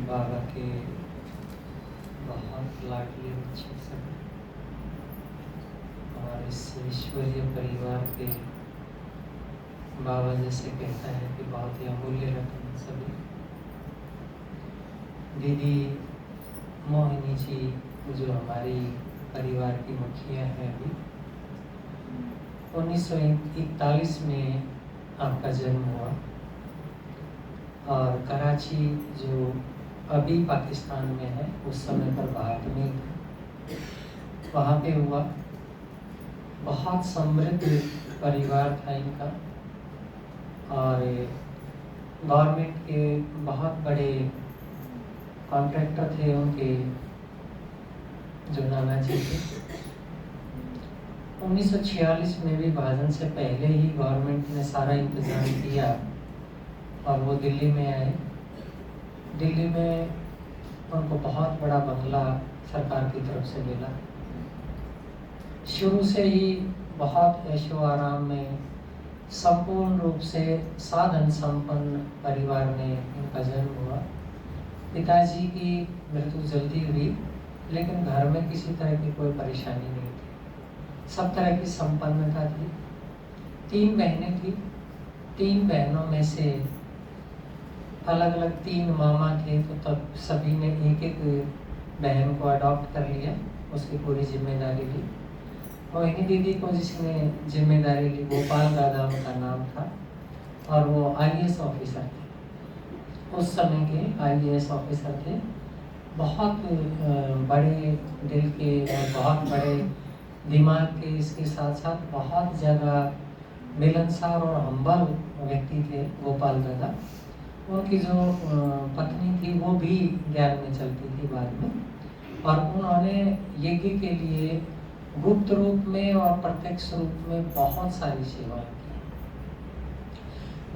बाबा के बहुत लाडले बच्चे सब और इस ईश्वरीय परिवार के बाबा जैसे कहता है कि बहुत ही अमूल्य रत्न सभी। दीदी मोहिनी जी जो हमारी परिवार की मुखिया है, अभी 1941 में आपका जन्म हुआ और कराची जो अभी पाकिस्तान में है उस समय पर भारत में वहाँ पे हुआ। बहुत समृद्ध परिवार था इनका और गवर्नमेंट के बहुत बड़े कॉन्ट्रैक्टर थे उनके, जो नाना जी थे। 1946 में भी भाजन से पहले ही गवर्नमेंट ने सारा इंतजाम किया और वो दिल्ली में आए। दिल्ली में उनको बहुत बड़ा बंगला सरकार की तरफ से मिला। शुरू से ही बहुत ऐशो आराम में संपूर्ण रूप से साधन संपन्न परिवार में इनका जन्म हुआ। पिताजी की मृत्यु जल्दी हुई, लेकिन घर में किसी तरह की कोई परेशानी नहीं थी, सब तरह की संपन्नता थी। 3 बहनें थी, 3 बहनों में से अलग अलग 3 मामा थे, तो तब सभी ने एक एक बहन को अडॉप्ट कर लिया, उसकी पूरी जिम्मेदारी ली। मोहिनी दीदी को जिसने जिम्मेदारी ली गोपाल दादा उनका नाम था और वो IAS ऑफिसर थे, उस समय के IAS ऑफिसर थे। बहुत बड़े दिल के और बहुत बड़े दिमाग के, इसके साथ साथ बहुत ज़्यादा मिलनसार और हम्बल व्यक्ति थे गोपाल दादा। उनकी जो पत्नी थी वो भी ज्ञान में चलती थी बाद में, और उन्होंने यज्ञ के लिए गुप्त रूप में और प्रत्यक्ष रूप में बहुत सारी सेवाएं की।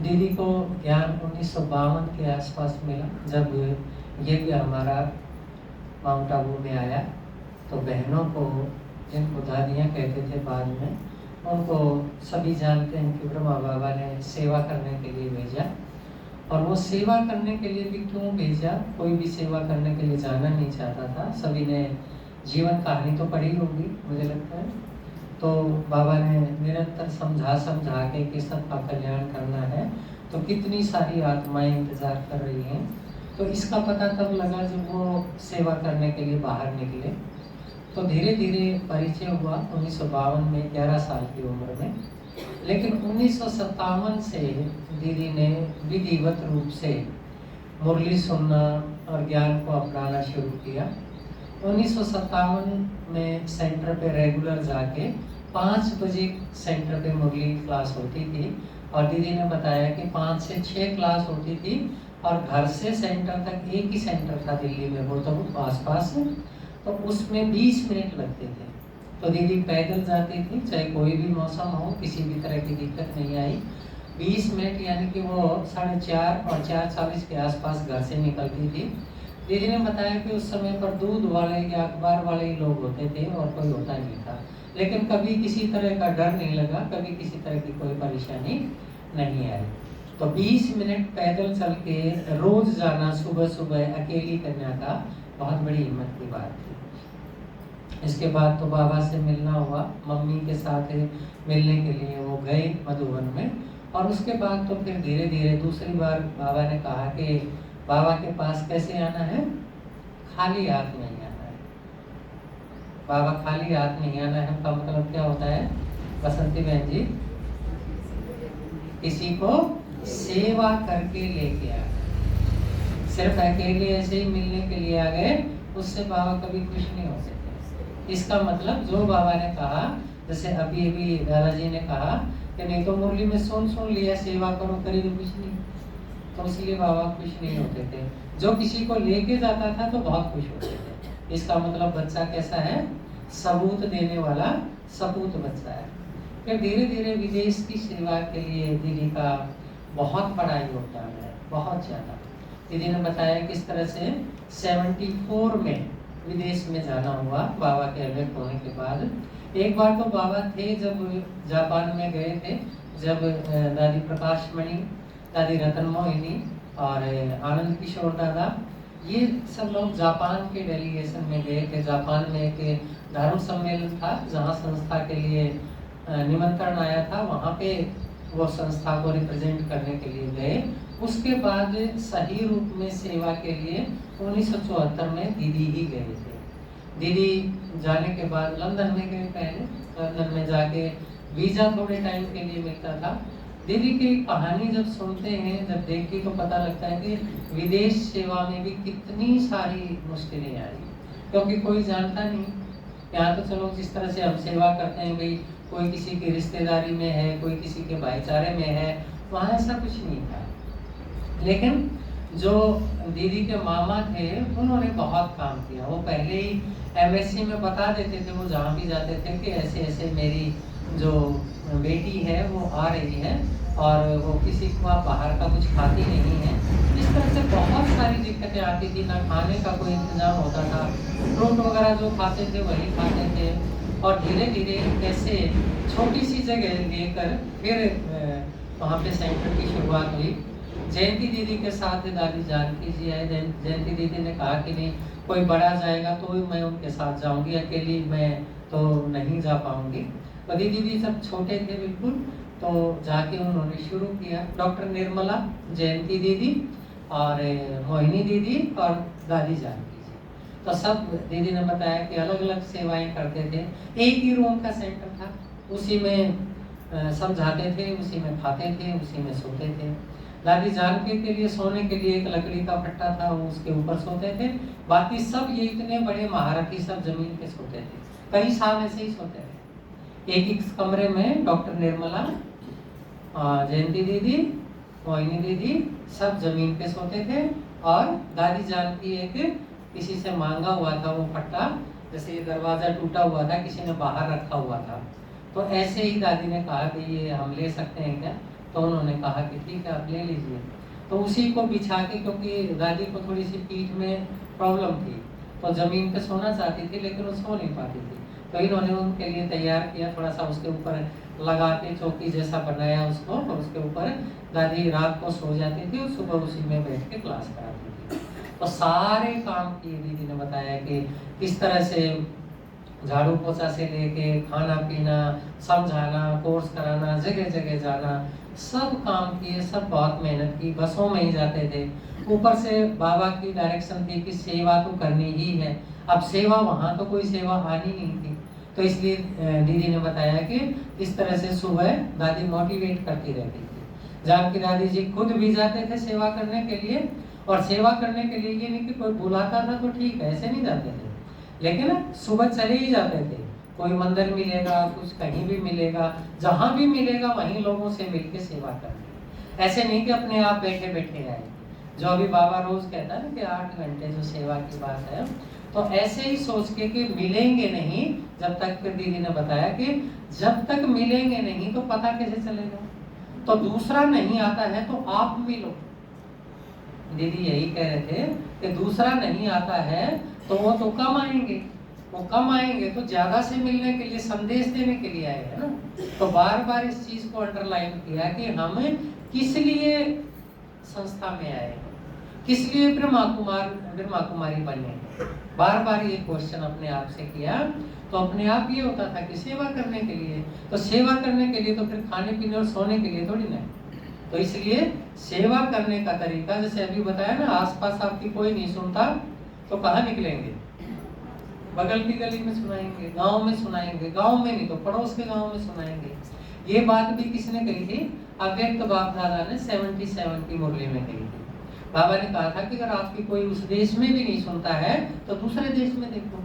दीदी को ज्ञान 1952 के आसपास मिला, जब यज्ञ हमारा माउंट आबू में आया। तो बहनों को, जिनको दादियाँ कहते थे बाद में, उनको सभी जानते हैं कि ब्रह्मा बाबा ने सेवा करने के लिए भेजा। और वो सेवा करने के लिए भी क्यों भेजा, कोई भी सेवा करने के लिए जाना नहीं चाहता था। सभी ने जीवन कहानी तो पढ़ी होगी मुझे लगता है। तो बाबा ने निरंतर समझा के कि सबका कल्याण करना है, तो कितनी सारी आत्माएं इंतजार कर रही हैं। तो इसका पता तब लगा जब वो सेवा करने के लिए बाहर निकले। तो धीरे धीरे परिचय हुआ 1952 में, 11 साल की उम्र में। लेकिन 1957 से दीदी ने विधिवत रूप से मुरली सुनना और ज्ञान को अपनाना शुरू किया। 1957 में सेंटर पे रेगुलर जाके 5 बजे सेंटर पे मुरली क्लास होती थी, और दीदी ने बताया कि 5 से 6 क्लास होती थी, और घर से सेंटर तक एक ही सेंटर था दिल्ली में, वो तो आसपास, तो उसमें 20 मिनट लगते थे। तो दीदी पैदल जाती थी, चाहे कोई भी मौसम हो, किसी भी तरह की दिक्कत नहीं आई। 20 मिनट यानी कि वो 4:30 और 4:40 के आसपास घर से निकलती थी। दीदी ने बताया कि उस समय पर दूध वाले या अखबार वाले ही लोग होते थे और कोई होता नहीं था, लेकिन कभी किसी तरह का डर नहीं लगा, कभी किसी तरह की कोई परेशानी नहीं आई। तो 20 मिनट पैदल चल के रोज जाना सुबह सुबह अकेली कन्या का बहुत बड़ी हिम्मत की बात थी। इसके बाद तो बाबा से मिलना हुआ, मम्मी के साथ मिलने के लिए वो गए मधुबन में। और उसके बाद तो फिर धीरे धीरे दूसरी बार बाबा ने कहा कि बाबा के पास कैसे आना है, खाली हाथ नहीं आना है। बाबा खाली हाथ नहीं आना है का मतलब क्या होता है बसंती बहन जी? किसी को सेवा करके लेके आ गए। सिर्फ अकेले ऐसे ही मिलने के लिए आ गए, उससे बाबा कभी खुश नहीं हो सकते। इसका मतलब जो बाबा ने कहा, जैसे अभी अभी दादाजी ने कहा कि नहीं तो मुरली में सुन लिया, सेवा करो, करी तो कुछ नहीं, तो इसलिए बाबा खुश नहीं होते थे। जो किसी को लेके जाता था तो बहुत खुश होते थे। इसका मतलब बच्चा कैसा है, सबूत देने वाला सपूत बच्चा है। फिर धीरे धीरे विदेश की सेवा के लिए दीदी का बहुत बड़ा योगदान है, बहुत ज़्यादा। दीदी ने बताया किस तरह से 74 में विदेश में जाना हुआ बाबा के अलग होने के बाद। एक बार तो बाबा थे जब जापान में गए थे, जब दादी प्रकाशमणि, दादी रतन मोहिनी और आनंद किशोर दादा, ये सब लोग जापान के डेलीगेशन में गए थे। जापान में एक धर्म सम्मेलन था जहाँ संस्था के लिए निमंत्रण आया था, वहाँ पे वो संस्था को रिप्रेजेंट करने के लिए गए। उसके बाद सही रूप में सेवा के लिए 1974 में दीदी ही गए थे। दीदी जाने के बाद लंदन में गए, पहले लंदन में जाके वीज़ा थोड़े टाइम के लिए मिलता था। दीदी की कहानी जब सुनते हैं, जब देखी तो पता लगता है कि विदेश सेवा में भी कितनी सारी मुश्किलें आई, क्योंकि कोई जानता नहीं। यहाँ तो चलो जिस तरह से हम सेवा करते हैं, भाई कोई किसी की रिश्तेदारी में है, कोई किसी के भाईचारे में है, वहाँ ऐसा कुछ नहीं था। लेकिन जो दीदी के मामा थे उन्होंने बहुत काम किया। वो पहले ही एमएससी में बता देते थे, वो जहाँ भी जाते थे, कि ऐसे ऐसे मेरी जो बेटी है वो आ रही है और वो किसी को बाहर का कुछ खाती नहीं है। इस तरह से बहुत सारी दिक्कतें आती थी, ना खाने का कोई इंतजाम होता था, फ्रूट वगैरह जो खाते थे वही खाते थे। और धीरे धीरे कैसे छोटी सी जगह लेकर फिर वहाँ पे सेंटर की शुरुआत हुई। जयंती दीदी के साथ दादी जानकी जी आए। जयंती दीदी ने कहा कि नहीं, कोई बड़ा जाएगा तो मैं उनके साथ जाऊंगी, अकेली मैं तो नहीं जा पाऊंगी। तो दीदी भी सब छोटे थे बिल्कुल, तो जाके उन्होंने शुरू किया। डॉक्टर निर्मला, जयंती दीदी और मोहिनी दीदी और दादी जानकी जी, तो सब दीदी ने बताया कि अलग अलग सेवाएं करते थे। एक ही रूम का सेंटर था, उसी में सब जाते थे, उसी में खाते थे, उसी में सोते थे। दादी जानकी के लिए सोने के लिए एक लकड़ी का फट्टा था, वो उसके ऊपर सोते थे। बाकी सब ये इतने बड़े महारथी सब जमीन पे सोते थे, कई साल ऐसे ही सोते थे। एक एक कमरे में डॉक्टर निर्मला, जयंती दीदी, मोहिनी दीदी सब जमीन पे सोते थे। और दादी जानकी एक किसी से मांगा हुआ था वो फट्टा, जैसे ये दरवाजा टूटा हुआ था, किसी ने बाहर रखा हुआ था, तो ऐसे ही दादी ने कहा कि ये हम ले सकते हैं क्या? तो उन्होंने कहा कि ठीक है आप ले लीजिए। तो उसी को बिछा के, क्योंकि दादी को थोड़ी सी पीठ में प्रॉब्लम थी, तो ज़मीन पे सोना चाहती थी लेकिन वो सो नहीं पाती थी, तो इन्होंने उनके लिए तैयार किया, थोड़ा सा उसके ऊपर लगा के चौकी जैसा बनाया उसको, और उसके ऊपर दादी रात को सो जाती थी और सुबह उसी में बैठ के क्लास कराती थी। तो सारे काम किए। दीदी ने बताया कि किस तरह से झाड़ू पोछा से लेके खाना पीना, समझाना, कोर्स कराना, जगह जगह जाना, सब काम किए, सब बहुत मेहनत की। बसों में ही जाते थे। ऊपर से बाबा की डायरेक्शन थी कि सेवा तो करनी ही है। अब सेवा, वहाँ तो कोई सेवा आनी नहीं थी, तो इसलिए दीदी ने बताया कि इस तरह से सुबह दादी मोटिवेट करती रहती थी। जानकी दादी जी खुद भी जाते थे सेवा करने के लिए, और सेवा करने के लिए ये नहीं कि कोई बुलाता था तो ठीक है, ऐसे नहीं जाते थे, लेकिन सुबह चले ही जाते थे। कोई मंदिर मिलेगा, कुछ कहीं भी मिलेगा, जहाँ भी मिलेगा वहीं लोगों से मिलके सेवा करनी। ऐसे नहीं कि अपने आप बैठे बैठे आए, जो अभी बाबा रोज कहता है ना कि 8 घंटे जो सेवा की बात है, तो ऐसे ही सोच के कि मिलेंगे नहीं जब तक, फिर दीदी ने बताया कि जब तक मिलेंगे नहीं तो पता कैसे चलेगा। तो दूसरा नहीं आता है तो आप मिलो। दीदी यही कह रहे थे कि दूसरा नहीं आता है तो वो तो कम आएंगे, वो कम आएंगे तो ज्यादा से मिलने के लिए, संदेश देने के लिए आएगा ना। तो बार बार इस चीज को अंडरलाइन किया कि हम किस लिए संस्था में आए, किस लिए ब्रह्मा कुमारी बने। बार बार ये क्वेश्चन अपने आप से किया, तो अपने आप ये होता था कि सेवा करने के लिए। तो सेवा करने के लिए तो फिर खाने पीने और सोने के लिए थोड़ी ना। तो इसलिए सेवा करने का तरीका, जैसे अभी बताया ना, आसपास आपकी कोई नहीं सुनता तो कहाँ निकलेंगे? बगल की गली में सुनाएंगे, गांव में सुनाएंगे, गांव में नहीं तो पड़ोस के गांव में सुनाएंगे। ये बात भी किसने कही थी? अव्यक्त बाप दादा ने 77 की मुरली में कही थी। बाबा ने कहा था कि अगर आपकी कोई उस देश में भी नहीं सुनता है तो दूसरे देश में देखो।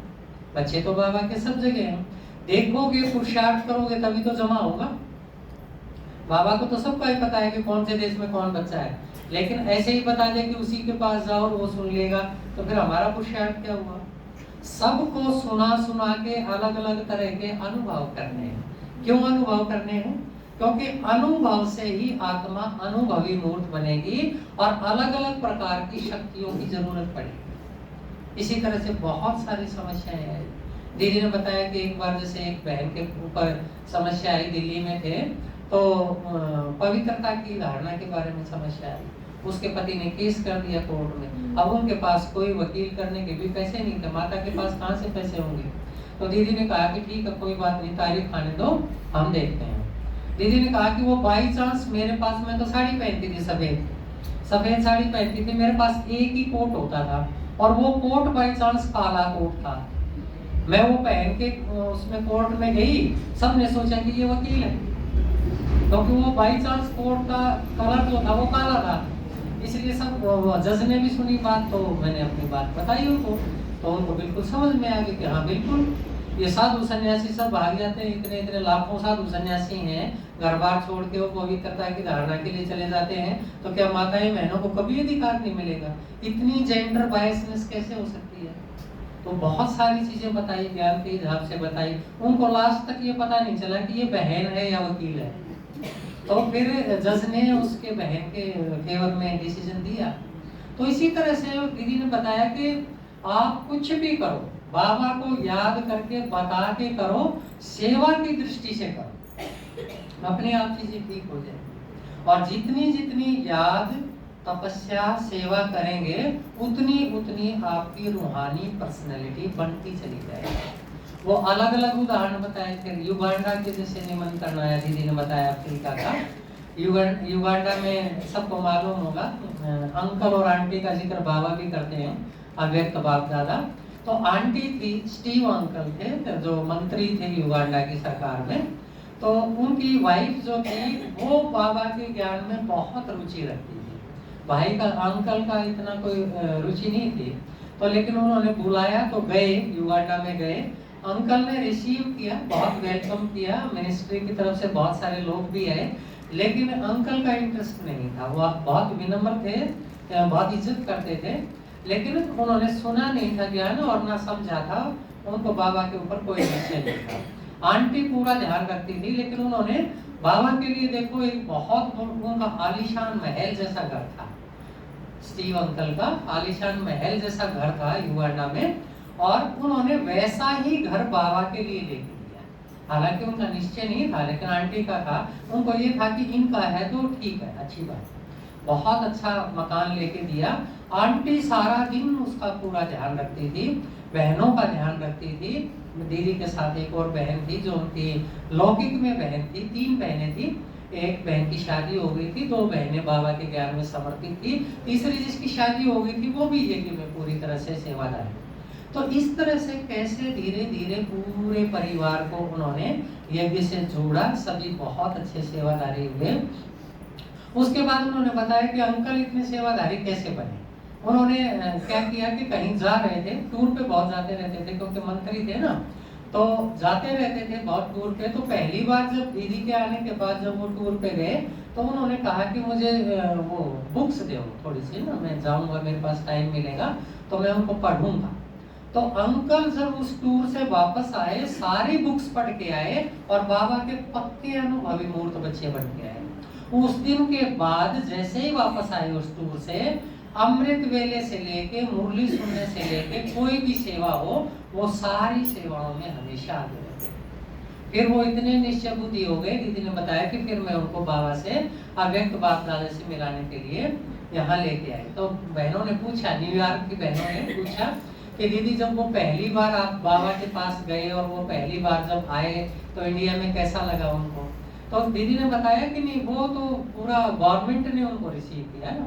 बच्चे तो बाबा के सब जगह हैं, देखोगे, पुरुषार्थ करोगे तभी तो जमा होगा। बाबा को तो सबका ही पता है कि कौन से देश में कौन बच्चा है, लेकिन ऐसे ही बता दे कि उसी के पास जाओ और वो सुन लेगा, तो फिर हमारा पुरुषार्थ क्या हुआ? सबको सुना सुना के अलग अलग तरह के अनुभव करने हैं। क्यों अनुभव करने हैं? क्योंकि अनुभव से ही आत्मा अनुभवी मूर्त बनेगी और अलग अलग प्रकार की शक्तियों की जरूरत पड़ेगी। इसी तरह से बहुत सारी समस्याएं हैं। दीदी ने बताया कि एक बार जैसे एक बहन के ऊपर समस्या आई, दिल्ली में थे, तो पवित्रता की धारणा के बारे में समस्या आई। उसके पति ने केस कर दिया कोर्ट में। अब उनके पास कोई वकील करने के भी पैसे नहीं थे, माता के पास कहाँ से पैसे होंगे। तो दीदी ने कहा कि ठीक है कोई बात नहीं, तारीख आने दो, हम देखते हैं। दीदी ने कहा कि वो बाई चांस मेरे पास, मैं तो साड़ी पहनती थी, सफेद साड़ी पहनती थी, मेरे पास एक ही कोट होता था और वो कोट बाई चांस काला कोट था। मैं वो पहन के उसमें कोर्ट में गई, सबने सोचा कि ये वकील है, क्योंकि वो बाई चांस कोट का कलर जो था वो काला था। इसलिए सब जज ने भी सुनी बात, तो मैंने अपनी बात बताई उनको, तो उनको बिल्कुल समझ में आ गया कि हाँ बिल्कुल ये साधु सन्यासी सब भाग जाते हैं, इतने इतने लाखों साधु सन्यासी हैं, घर बार छोड़ के वो पवित्रता की धारणा के लिए चले जाते हैं, तो क्या माताएं बहनों को कभी अधिकार नहीं मिलेगा? इतनी जेंडर बायसनेस कैसे हो सकती है? तो बहुत सारी चीजें बताई, ज्ञान के हिसाब से बताई। उनको लास्ट तक ये पता नहीं चला कि ये बहन है या वकील है। तो फिर जज ने उसके बहन के फेवर में डिसीजन दिया। तो इसी तरह से दीदी ने बताया कि आप कुछ भी करो, बाबा को याद करके बता के करो, सेवा की दृष्टि से करो, अपने आप चीजें ठीक हो जाएंगी। और जितनी जितनी याद, तपस्या, सेवा करेंगे, उतनी उतनी आपकी रूहानी पर्सनैलिटी बनती चली जाएगी। वो अलग अलग उदाहरण बताए थे। युगांडा के जैसे निमंत्रण आया, दीदी ने बताया अफ्रीका का। युगांडा में सबको मालूम होगा, अंकल और आंटी का जिक्र बाबा भी करते हैं, अव्यक्त बाप दादा। तो आंटी थी, स्टीव अंकल थे जो मंत्री थे युगांडा की सरकार में। तो उनकी वाइफ जो थी वो बाबा के ज्ञान में बहुत रुचि रखती थी। भाई का, अंकल का इतना कोई रुचि नहीं थी। तो लेकिन उन्होंने बुलाया तो गए, युगांडा में गए। अंकल ने रिसीव किया, बहुत वेलकम किया, मिनिस्ट्री की तरफ से बहुत सारे लोग भी आए। लेकिन अंकल का इंटरेस्ट नहीं था, वो बहुत विनम्र थे, बहुत इज्जत करते थे, लेकिन उन्होंने सुना नहीं था ज्ञान और ना समझा था, उनको बाबा के ऊपर कोई निश्चय नहीं था। आंटी पूरा ध्यान रखती थी, लेकिन उन्होंने बाबा के लिए देखो एक बहुत उनका आलीशान महल जैसा घर था, स्टीव अंकल का आलीशान महल जैसा घर था युगांडा में, और उन्होंने वैसा ही घर बाबा के लिए लेके दिया। हालांकि उनका निश्चय नहीं था, लेकिन आंटी का था, उनको ये था कि इनका है तो ठीक है, अच्छी बात है। बहुत अच्छा मकान लेके दिया। आंटी सारा दिन उसका पूरा ध्यान रखती थी, बहनों का ध्यान रखती थी। दीदी के साथ एक और बहन थी जो उनकी लौकिक में बहन थी, 3 बहनें थी। एक बहन की शादी हो गई थी, 2 बहनें बाबा के ज्ञान में समर्पित थी, तीसरी जिसकी शादी हो गई थी वो भी यज्ञ में पूरी तरह से सेवादार। तो इस तरह से कैसे धीरे धीरे पूरे परिवार को उन्होंने यज्ञ से जोड़ा, सभी बहुत अच्छे सेवादारी हुए। उसके बाद उन्होंने बताया कि अंकल इतने सेवादारी कैसे बने। उन्होंने क्या किया कि कहीं जा रहे थे, टूर पे बहुत जाते रहते थे क्योंकि मंत्री थे ना, तो जाते रहते थे बहुत टूर पे। तो पहली बार जब दीदी के आने के बाद जब वो टूर पे गए तो उन्होंने कहा कि मुझे वो बुक्स दो थोड़ी सी ना, मैं जाऊंगा, मेरे पास टाइम मिलेगा तो मैं उनको पढ़ूंगा। तो अंकल जब उस टूर से वापस आए, सारी बुक्स पढ़ के आए और बाबा के पक्के अनुभवी मूर्त बच्चे बन के आए। उस दिन के बाद जैसे ही वापस आए उस टूर से, अमृत वेले से लेके मुरली सुनने से लेके कोई भी सेवा हो, वो सारी सेवाओं में हमेशा आगे रहते। फिर वो इतने निश्चय बुद्धि हो गए, दीदी ने बताया कि फिर मैं उनको बाबा से अव्यक्त बाप दादा से मिलाने के लिए यहाँ लेके आई। तो बहनों ने पूछा, न्यूयॉर्क की बहनों ने पूछा कि दीदी जब वो पहली बार आप बाबा के पास गए और वो पहली बार जब आए तो इंडिया में कैसा लगा उनको? तो दीदी ने बताया कि नहीं, वो तो पूरा गवर्नमेंट ने उनको रिसीव किया ना,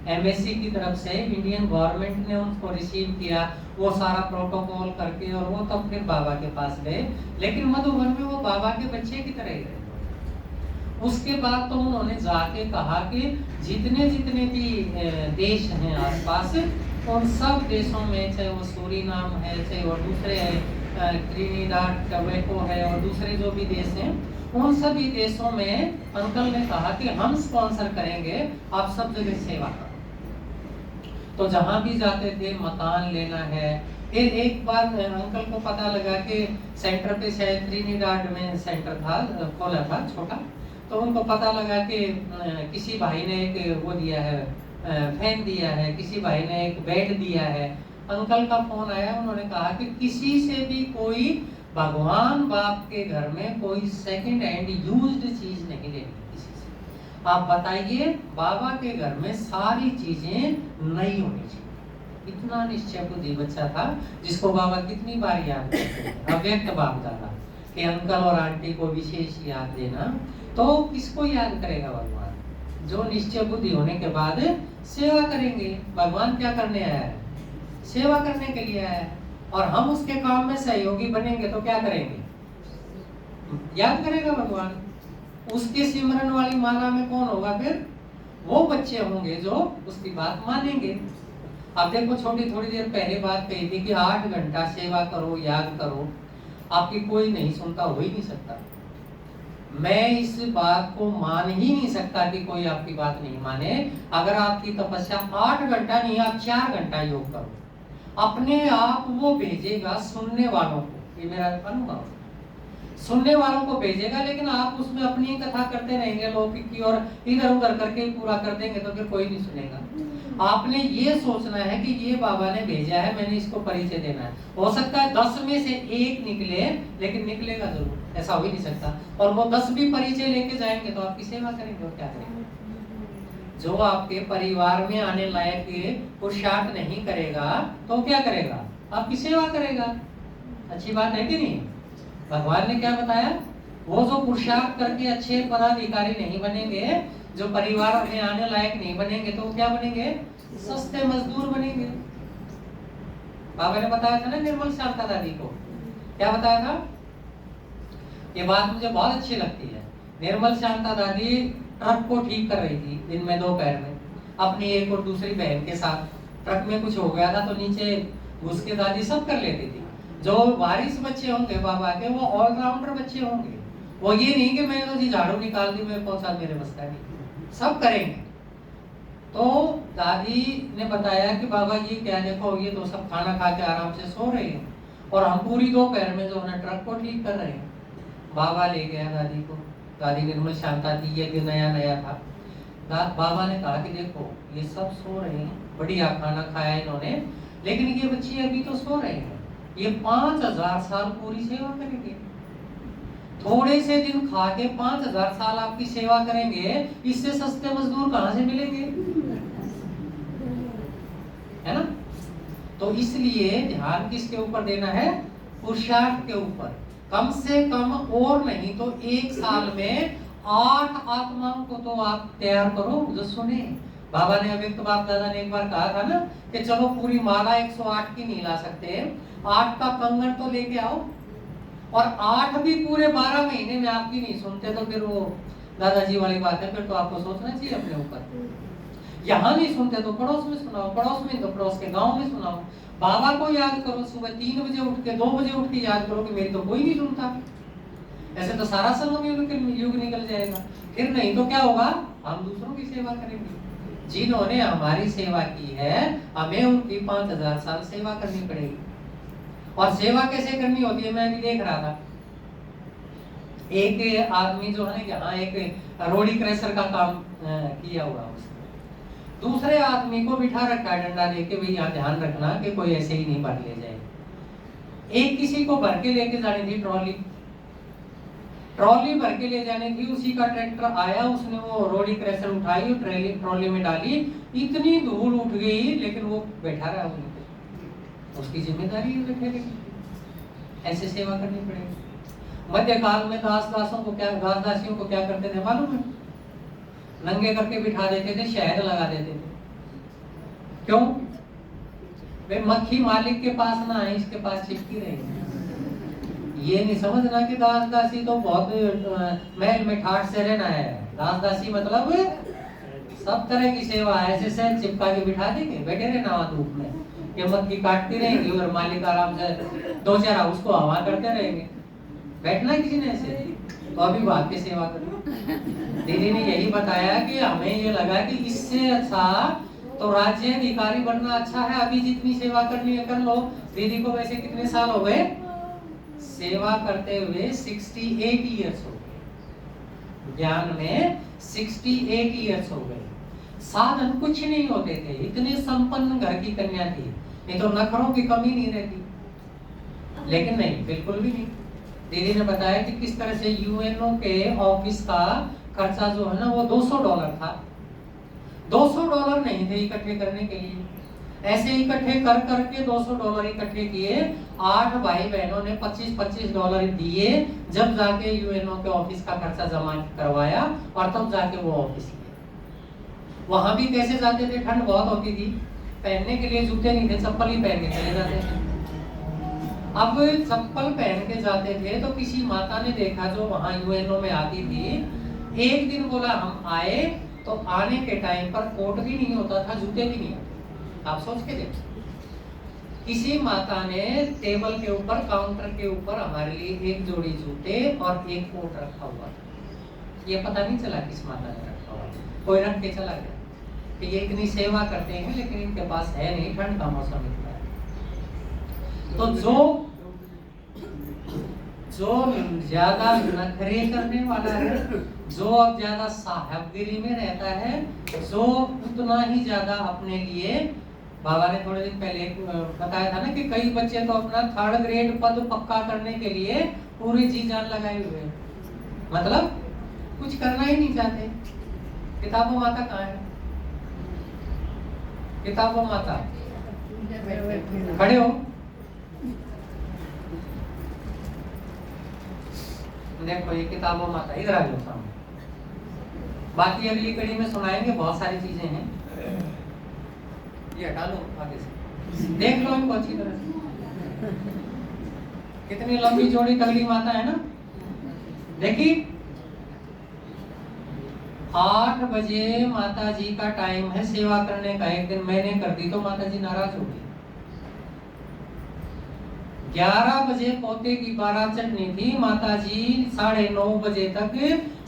एमएससी की तरफ से इंडियन गवर्नमेंट ने उनको रिसीव किया, वो सारा प्रोटोकॉल करके, और वो तब फिर बाबा के पास गए। लेकिन मधुबन में वो बाबा के बच्चे की तरह ही रहे। उसके बाद तो उन्होंने जाके कहा कि जितने जितने भी देश हैं आसपास, उन सब देशों में, चाहे वो सूरीनाम है, चाहे वो दूसरे ट्रिनिडाड टोबैगो है और दूसरे जो भी देश हैं, उन सभी देशों में अंकल ने कहा कि हम स्पॉन्सर करेंगे, आप सब जगह सेवा करो। तो जहां भी जाते थे, मकान लेना है। फिर एक बार अंकल को पता लगा कि सेंटर पे शायद ट्रिनिडाड में सेंटर था, खोला था छोटा, तो उनको पता लगा कि किसी भाई ने एक वो दिया है, फैन दिया है, किसी भाई ने एक बेड दिया है। अंकल का फोन आया, उन्होंने कहा कि किसी से भी कोई भगवान बाप के घर में कोई सेकंड हैंड यूज्ड चीज नहीं लेनी किसी से। आप बताइए, बाबा के घर में सारी चीजें नई होनी चाहिए। इतना निश्चय बुद्धि बच्चा था जिसको बाबा कितनी बार याद करते थे, अव्यक्त बाप दादा कि अंकल और आंटी को विशेष याद देना। तो किसको याद करेगा भगवान? जो निश्चय बुद्धि होने के बाद सेवा करेंगे। भगवान क्या करने आया है? सेवा करने के लिए आया है। और हम उसके काम में सहयोगी बनेंगे तो क्या करेंगे? याद करेगा भगवान। उसके सिमरन वाली माला में कौन होगा फिर? वो बच्चे होंगे जो उसकी बात मानेंगे। अब देखो, छोटी थोड़ी देर पहले बात कही थी कि 8 घंटा सेवा करो, याद करो, आपकी कोई नहीं सुनता, हो ही नहीं सकता। मैं इस बात को मान ही नहीं सकता कि कोई आपकी बात नहीं माने। अगर आपकी तपस्या 8 घंटा नहीं, आप 4 घंटा योग करो, अपने आप वो भेजेगा सुनने वालों को। ये मेरा अनुभव, सुनने वालों को भेजेगा। लेकिन आप उसमें अपनी कथा करते रहेंगे लौकिक की, और इधर उधर करके पूरा कर देंगे तो फिर कोई नहीं सुनेगा। आपने ये सोचना है कि ये बाबा ने भेजा है, मैंने इसको परिचय देना है। हो सकता है 10 में से 1 निकले, लेकिन निकलेगा जरूर, ऐसा हो ही नहीं सकता। और वो 10 भी परिचय लेके जाएंगे तो आपकी सेवा करेंगे और क्या करेंगे? जो आपके परिवार में आने लायक पुरुषार्थ नहीं करेगा तो क्या करेगा? आपकी सेवा करेगा। अच्छी बात है कि नहीं? भगवान ने क्या बताया? वो जो पुरुषार्थ करके अच्छे पदाधिकारी नहीं बनेंगे, जो परिवार में आने लायक नहीं बनेंगे, तो क्या बनेंगे? सस्ते मजदूर बनेंगे। बाबा ने बताया था ना निर्मल शांता दादी को, क्या बताया था? ये बात मुझे बहुत अच्छी लगती है। निर्मल शांता दादी ट्रक को ठीक कर रही थी दिन में दोपहर में, अपनी एक और दूसरी बहन के साथ। ट्रक में कुछ हो गया था तो नीचे घुस के दादी सब कर लेती थी। जो वारिस बच्चे होंगे बाबा के, वो ऑलराउंडर बच्चे होंगे। वो ये नहीं कि मैंने तो जी झाड़ू निकाल दी, मैं पहुंचा, मेरे बस का नहीं, सब करेंगे। तो दादी ने बताया कि बाबा ये क्या, देखो ये तो सब खाना खा के आराम से सो रहे हैं और हम पूरी दोपहर में जो है ट्रक को ठीक कर रहे हैं। बाबा ले गया दादी को। दादी निर्मल शांता थी, ये भी नया नया था। बाबा ने कहा कि देखो ये सब सो रहे हैं, बढ़िया खाना खाया इन्होंने, लेकिन ये बच्चे अभी तो सो रहे हैं, ये 5000 साल पूरी सेवा करेंगे। थोड़े से दिन खा के 5000 साल आपकी सेवा करेंगे, इससे सस्ते मजदूर कहां से मिलेंगे? है ना? तो इसलिए ध्यान किसके ऊपर देना है? पुरुषार्थ के ऊपर। कम से कम और नहीं तो 1 साल में 8 आत्माओं को तो आप तैयार करो जो सुने। बाबा ने अव्यक्त बाप दादा ने एक बार कहा था ना कि चलो पूरी माला 108 की नहीं ला सकते, 8 का कंगन तो लेके आओ। और 8 भी पूरे 12 महीने में आपकी नहीं सुनते तो फिर वो दादाजी वाली बात है, फिर तो आपको सोचना चाहिए अपने ऊपर। यहाँ नहीं सुनते तो पड़ोस में सुनाओ, पड़ोस में तो पड़ोस के गांव में सुनाओ। बाबा को याद करो, सुबह 3 बजे उठ के 2 बजे उठ के याद करो कि मेरी तो कोई नहीं सुनता। ऐसे तो सारा संगम युग निकल जाएगा। फिर नहीं तो क्या होगा? हम दूसरों की सेवा करेंगे। जिन्होंने हमारी सेवा की है, हमें उनकी 5000 साल सेवा करनी पड़ेगी। और सेवा कैसे करनी होती है? मैं भी देख रहा था, एक आदमी जो है यहाँ एक रोडी क्रैशर का काम किया हुआ, उसने दूसरे आदमी को बिठा रखा है डंडा देके, भाई यहाँ ध्यान रखना कि कोई ऐसे ही नहीं भर ले जाए। एक किसी को भर के लेके जानी थी, ट्रॉली भर के ले जाने थी। उसी का ट्रैक्टर आया, उसने वो रोडी क्रैशर उठाई, ट्रॉली में डाली, इतनी धूल उठ गई, लेकिन वो बैठा रहा वहीं पे। उसकी जिम्मेदारी है बैठे रहने। ऐसे सेवा करनी पड़ेगी। मध्यकाल में दासियों को क्या करते थे मालूम है? नंगे करके बिठा देते थे, शहद लगा देते थे। क्यों? वे मक्खी मालिक के पास ना आए, इसके पास चिपकी रही। ये नहीं समझना कि दास दासी तो बहुत महल में ठाठ से रहना है। दास दासी मतलब सब तरह की सेवा। ऐसे शहद चिपका के बिठा देंगे, बैठे रहना वहां धूप में, ये मक्खी काटती रहेंगी और मालिक आराम से 2-4 उसको हवा करते रहेंगे। बैठना किसी ने ऐसे, तो अभी भाग के सेवा करो। दीदी ने यही बताया कि हमें ये लगा कि इससे अच्छा तो राज्य अधिकारी बनना अच्छा है। अभी जितनी सेवा करनी है कर लो। दीदी को वैसे कितने साल हो गए सेवा करते हुए? 68 ईयर्स हो गए। ज्ञान में 68 ईयर्स हो गए। साधन कुछ नहीं होते थे, इतने संपन्न घर की कन्या थी, नहीं तो नखरों की कमी नहीं रहती। लेकिन नहीं, बिल्कुल भी नहीं। दीदी ने बताया कि किस तरह से यूएनओ के ऑफिस का खर्चा जो है ना वो $200 था। $200 नहीं थे इकट्ठे करने के लिए। ऐसे इकट्ठे कर करके $200 इकट्ठे किए। 8 भाई बहनों ने $25-25 दिए। जब जाके यूएनओ के ऑफिस का खर्चा जमा करवाया और तब जाके वो ऑफिस गए। वहां भी कैसे जाते थे, ठंड बहुत होती थी, पहनने के लिए जूते नहीं थे, चप्पल ही पहन के चले जाते थे। अब चप्पल पहन के जाते थे तो किसी माता ने देखा जो वहां यूएनओ में आती थी, एक दिन बोला हम आए तो आने के टाइम पर कोट भी नहीं होता था, जूते भी नहीं होते। आप सोच के देखो, किसी माता ने टेबल के ऊपर, काउंटर के ऊपर हमारे लिए एक जोड़ी जूते और एक कोट रखा हुआ था। ये पता नहीं चला किस माता ने रखा हुआ, कोई रख के चला गया कि ये इतनी सेवा करते हैं लेकिन इनके पास है नहीं, ठंड का मौसम इतना है। तो जो ज्यादा नखरे करने वाला है, जो अब ज्यादा साहबगिरी में रहता है, जो उतना ही ज्यादा अपने लिए, बाबा ने थोड़े दिन पहले बताया था ना कि कई बच्चे तो अपना 3rd ग्रेड पद पक्का करने के लिए पूरी जी जान लगाए हुए हैं, मतलब कुछ करना ही नहीं चाहते। किताबों माता कहाँ है? किताबों माता खड़े हो, देखो ये किताबों माता, इधर आ जाओ सामने। बाकी अगली कड़ी में सुनाएंगे, बहुत सारी चीजें हैं, ये हटा लो आगे से, देख लो इनको अच्छी तरह से। कितनी लंबी जोड़ी तगड़ी माता है ना। देखी 8 बजे माता जी का टाइम है सेवा करने का। एक दिन मैंने कर दी तो माता जी नाराज हो गई। 11 बजे पोते की 12 चटनी थी, माता जी 9:30 बजे तक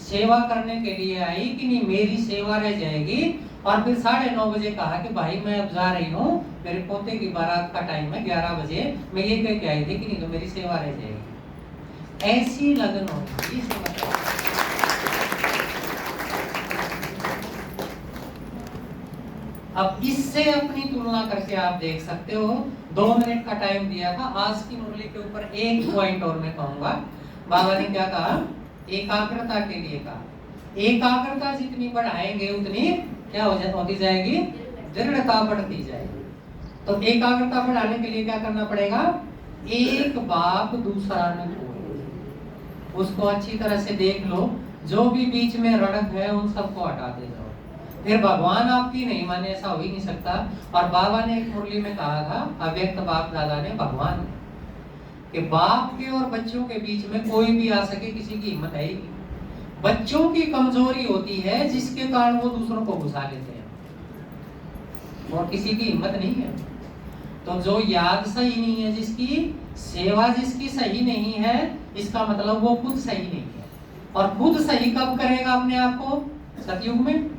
सेवा करने के लिए आई कि नहीं मेरी सेवा रह जाएगी, और फिर 9:30 बजे कहा कि भाई मैं अब जा रही हूँ, मेरे पोते की बारात का टाइम है 11 बजे, मैं ये कह के आई थी कि नहीं तो मेरी सेवा रह जाएगी। ऐसी लगन होगी सेवा। अब इससे अपनी तुलना करके आप देख सकते हो। 2 मिनट का टाइम दिया था, आज की मुरली के ऊपर एक पॉइंट और मैं कहूंगा। बाबा ने क्या कहा? एकाग्रता के लिए कहा। एकाग्रता जितनी बढ़ाएंगे उतनी क्या होती जाएगी? दृढ़ता बढ़ती जाएगी। तो एकाग्रता बढ़ाने के लिए क्या करना पड़ेगा? एक बाप दूसरा न कोई, उसको अच्छी तरह से देख लो। जो भी बीच में रड़क है उन सबको हटा दे जाओ। फिर भगवान आपकी नहीं माने, ऐसा हो ही नहीं सकता। और बाबा ने एक मुरली में कहा था, अव्यक्त बाप दादा ने, भगवान ने, कि बाप के और बच्चों के बीच में कोई भी आ सके, किसी की हिम्मत है ही नहीं। बच्चों की कमजोरी होती है जिसके कारण वो दूसरों को घुसा लेते हैं, और किसी की हिम्मत नहीं है। तो जो याद सही नहीं है जिसकी, सेवा जिसकी सही नहीं है, इसका मतलब वो खुद सही नहीं है। और खुद सही कब करेगा अपने आप को? सतयुग में।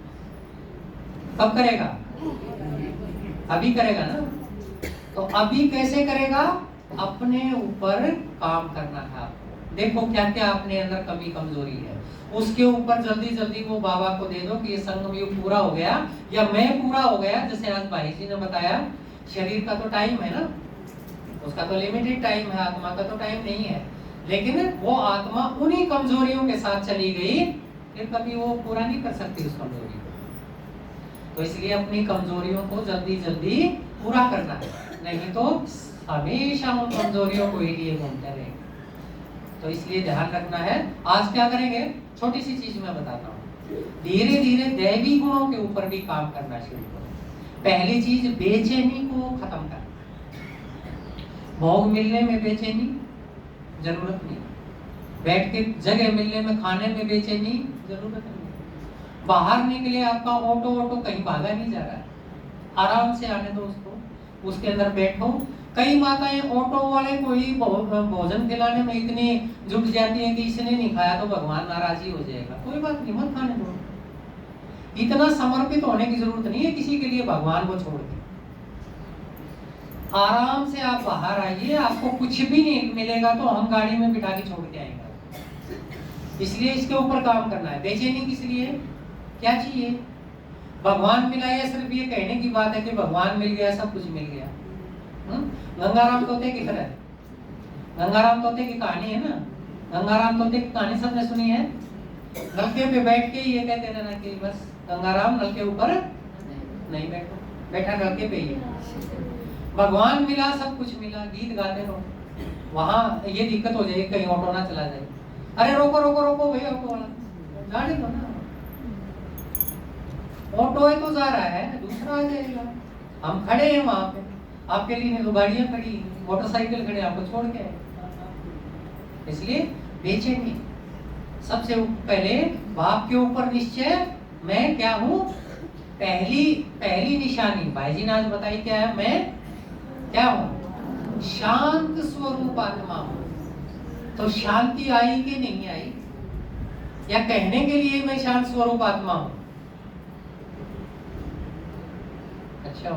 कब करेगा? अभी करेगा ना। तो अभी कैसे करेगा? अपने ऊपर काम करना है आपको। देखो क्या क्या अपने अंदर कमी कमजोरी है, उसके ऊपर जल्दी जल्दी वो बाबा को दे दो कि ये संगम युग पूरा हो गया या मैं पूरा हो गया। जैसे आज भाई जी ने बताया, शरीर का तो टाइम है ना, उसका तो लिमिटेड टाइम है, आत्मा का तो टाइम नहीं है। लेकिन वो आत्मा उन्हीं कमजोरियों के साथ चली गई, फिर कभी वो पूरा नहीं कर सकती उस कमजोरी को। तो इसलिए अपनी कमजोरियों को जल्दी जल्दी पूरा करना है, नहीं तो हमेशा उन कमजोरियों को ही लिए घूमते रहेंगे। तो इसलिए ध्यान रखना है। आज क्या करेंगे? छोटी सी चीज मैं बताता हूँ। धीरे धीरे दैवी गुणों के ऊपर भी काम करना शुरू करो। पहली चीज, बेचैनी को खत्म करना। भोग मिलने में बेचैनी जरूरत नहीं, बैठ के जगह मिलने में, खाने में बेचैनी जरूरत नहीं। बाहर निकले, आपका ऑटो कहीं भागा नहीं जा रहा है, आराम से आने दो उसको, उसके अंदर बैठो। कई माताएं ऑटो वाले को ही भोजन खिलाने में इतनी जुट जाती है कि इसने नहीं खाया तो भगवान नाराज ही हो जाएगा। कोई बात नहीं, मत खाने दो। इतना समर्पित होने की जरूरत नहीं है किसी के लिए भगवान को छोड़ के। आराम से आप बाहर आइए, आपको कुछ भी नहीं मिलेगा तो हम गाड़ी में बिठा के छोड़ के आएंगे। इसलिए इसके ऊपर काम करना है। बेचैनी किस लिए? क्या चाहिए? भगवान मिला है, सिर्फ ये कहने की बात है कि भगवान मिल गया, सब कुछ मिल गया। गंगाराम तोते की तरह, गंगाराम तोते की कहानी है ना, गंगाराम तोते की कहानी सबने सुनी है। नलके पे बैठ के ये कहते रहना कि बस गंगाराम नल के ऊपर नहीं बैठो, बैठा नलके पे ही। भगवान मिला, सब कुछ मिला, गीत गाते रहो। वहां ये दिक्कत हो जाएगी कहीं ऑटो ना चला जाए, अरे रोको रोको रोको भैया ऑटो वाला, गाड़ी दो ना, ऑटो है तो जा रहा है, दूसरा आ जाएगा। हम खड़े हैं वहां पे, आपके लिए नहीं तो गाड़ियां खड़ी, मोटरसाइकिल खड़े, आपको छोड़ के आए। इसलिए बेचैनी। सबसे पहले बाप के ऊपर निश्चय, मैं क्या हूं, पहली निशानी भाई जी ने आज बताई क्या है, मैं क्या हूं, शांत स्वरूप आत्मा हूं। तो शांति आई कि नहीं आई, या कहने के लिए मैं शांत स्वरूप आत्मा हूं? अच्छा।